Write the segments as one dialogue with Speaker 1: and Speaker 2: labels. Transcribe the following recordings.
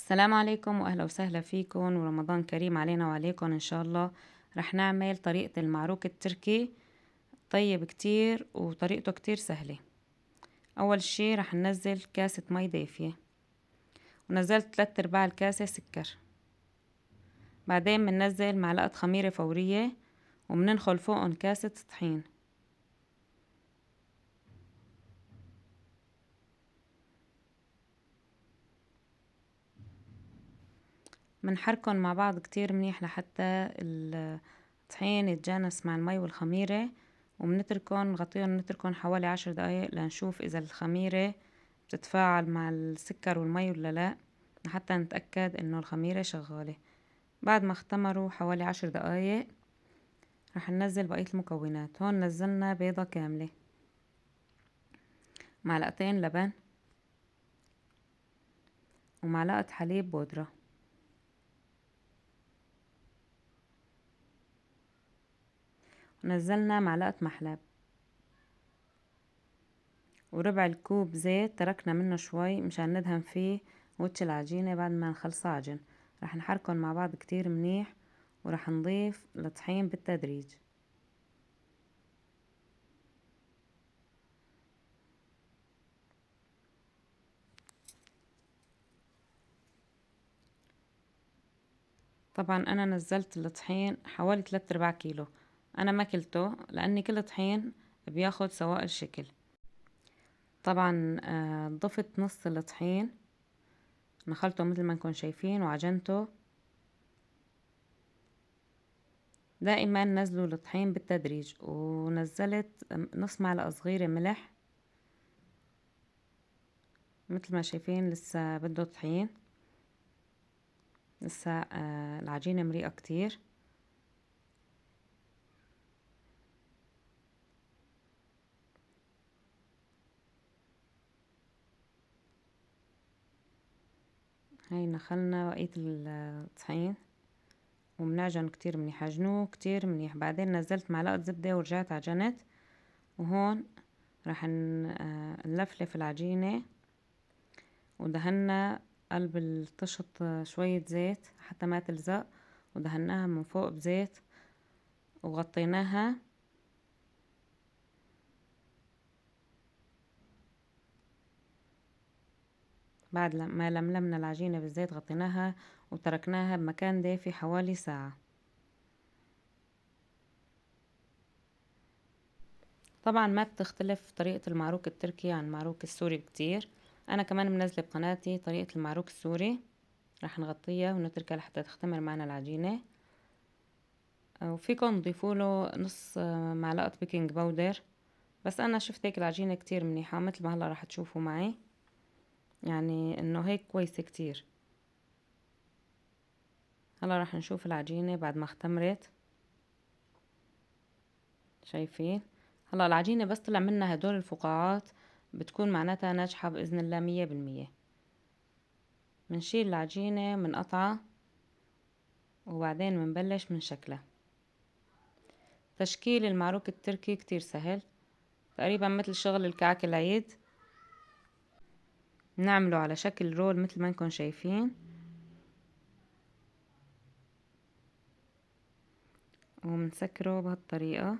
Speaker 1: السلام عليكم وأهلا وسهلا فيكم ورمضان كريم علينا وعليكم إن شاء الله. رح نعمل طريقة المعروك التركي طيب كتير وطريقته كتير سهلة. أول شي رح ننزل كاسة مي دافية ونزلت 3/4 الكاسة سكر. بعدين بننزل معلقة خميرة فورية وبننخل فوقن كاسة طحين. منحركن مع بعض كتير منيح لحتى الطحين يتجانس مع المي والخميرة، وبنتركن نغطيهم نتركن حوالي 10 دقايق لنشوف إذا الخميرة بتتفاعل مع السكر والمي ولا لا، لحتى نتأكد إنه الخميرة شغالة. بعد ما اختمروا حوالي 10 دقايق رح ننزل بقية المكونات. هون نزلنا بيضة كاملة، معلقتين لبن، ومعلقة حليب بودرة، ونزلنا معلقة محلب، وربع الكوب زيت تركنا منه شوي مشان ندهن فيه وش العجينة بعد ما نخلصها عجن. رح نحركهم مع بعض كتير منيح، ورح نضيف الطحين بالتدريج. طبعا انا نزلت الطحين حوالي 3/4 كيلو. انا ما كلته لاني كل طحين بياخد سوائل شكل. طبعا ضفت نص الطحين، نخلته مثل ما نكون شايفين وعجنته. دائما نزلوا الطحين بالتدريج، ونزلت نص معلقة صغيرة ملح مثل ما شايفين. لسه بده طحين، لسه العجينة مريقة كتير. هاي نخلنا بقية الطحين وبنعجن كتير منيح، عجنوه كتير منيح. بعدين نزلت معلقة زبدة ورجعت عجنت. وهون راح نلفلف العجينة، ودهنا قلب الطشت شوية زيت حتى ما تلزق، ودهناها من فوق بزيت وغطيناها. بعد ما لملمنا العجينة بالزيت غطيناها وتركناها بمكان دافي حوالي ساعة. طبعا ما بتختلف طريقة المعروك التركي عن المعروك السوري كتير. انا كمان منزلة بقناتي طريقة المعروك السوري، رح نغطيها ونتركها لحتى تختمر معنا العجينة. وفيكم تضيفوا له نص معلقة بيكنج باودر، بس انا شفت هيك العجينة كتير منيحة مثل ما هلا رح تشوفوا معي، يعني انه هيك كويسة كتير. هلا رح نشوف العجينة بعد ما اختمرت. شايفين هلا العجينة بس طلع منها هدول الفقاعات بتكون معناتها ناجحة بإذن الله 100%. منشيل العجينة من قطعة وبعدين منبلش من شكلها. تشكيل المعروك التركي كتير سهل، تقريبا مثل شغل الكعك العيد. نعمله على شكل رول مثل ما انكم شايفين، ومنسكره بهالطريقة.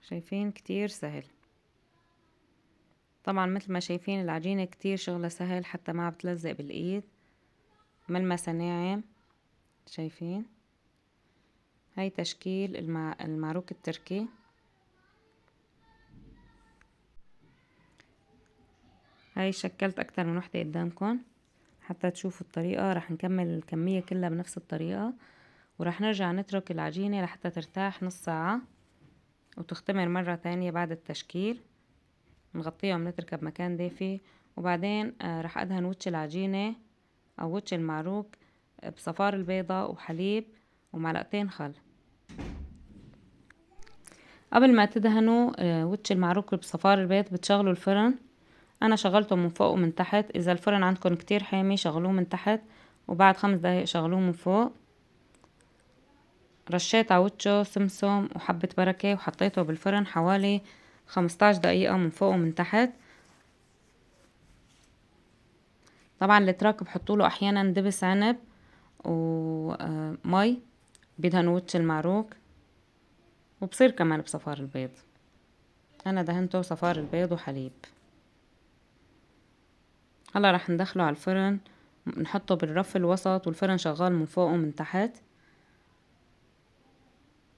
Speaker 1: شايفين كتير سهل. طبعا مثل ما شايفين العجينة كتير شغلة سهل، حتى ما بتلزق بالايد، ملمسها ناعم. شايفين هاي تشكيل المعروك التركي. هاي شكلت اكتر من وحدة قدامكم حتى تشوفوا الطريقة. رح نكمل الكمية كلها بنفس الطريقة، ورح نرجع نترك العجينة لحتى ترتاح نص ساعة وتختمر مرة تانية. بعد التشكيل نغطيها ونتركها بمكان دافي، وبعدين رح ادهن وش العجينة او وش المعروك بصفار البيضة وحليب ومعلقتين خل. قبل ما تدهنوا وش المعروك بصفار البيض بتشغلوا الفرن. انا شغلته من فوق ومن تحت، اذا الفرن عندكم كتير حامي شغلوه من تحت، وبعد 5 دقايق شغلوه من فوق. رشيت على وجهه سمسم وحبة بركة وحطيته بالفرن حوالي 15 دقيقة من فوق ومن تحت. طبعا التراك بحطوله احيانا دبس عنب ومي بدهن وش المعروك، وبصير كمان بصفار البيض. انا دهنته صفار البيض وحليب. هلا رح ندخله على الفرن، نحطه بالرف الوسط والفرن شغال من فوق ومن تحت.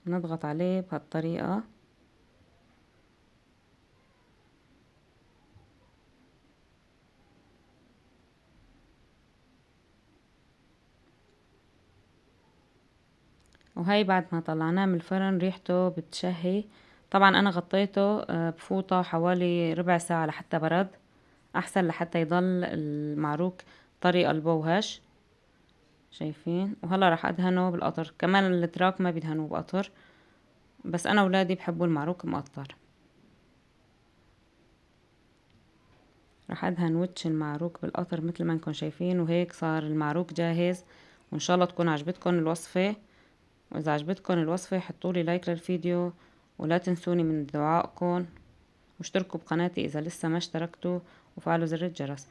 Speaker 1: نضغط عليه بهالطريقة. وهي بعد ما طلعناه من الفرن ريحته بتشهي. طبعا انا غطيته بفوطة حوالي ربع ساعة لحتى برد، احسن لحتى يضل المعروك طري قلبه وهش. شايفين؟ وهلا راح ادهنه بالقطر. كمان التراك ما بيدهنوه بقطر، بس انا ولادي بحبوا المعروك مقطر. راح ادهن وش المعروك بالقطر مثل ما انكم شايفين، وهيك صار المعروك جاهز. وان شاء الله تكون عجبتكم الوصفة، واذا عجبتكم الوصفة حطولي لايك للفيديو، ولا تنسوني من دعائكم، واشتركوا بقناتي اذا لسه ما اشتركتوا، وفعلوا زر الجرس.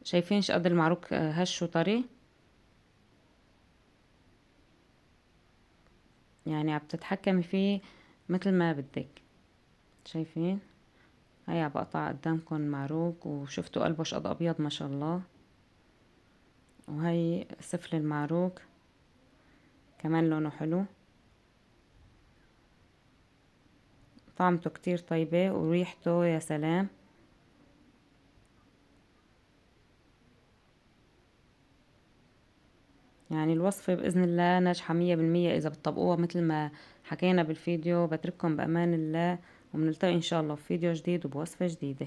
Speaker 1: شايفين شقد المعروك هش وطري؟ يعني عم تتحكمي فيه مثل ما بدك. شايفين؟ هيا عم بقطع قدامكم معروك، وشفتوا قلبه شقد ابيض ما شاء الله. وهي سفل المعروك كمان لونه حلو، طعمته كتير طيبة وريحته يا سلام. يعني الوصفة بإذن الله ناجحة 100% إذا بتطبقوها مثل ما حكينا بالفيديو. بترككم بأمان الله، وبنلتقي إن شاء الله في فيديو جديد وبوصفة جديدة.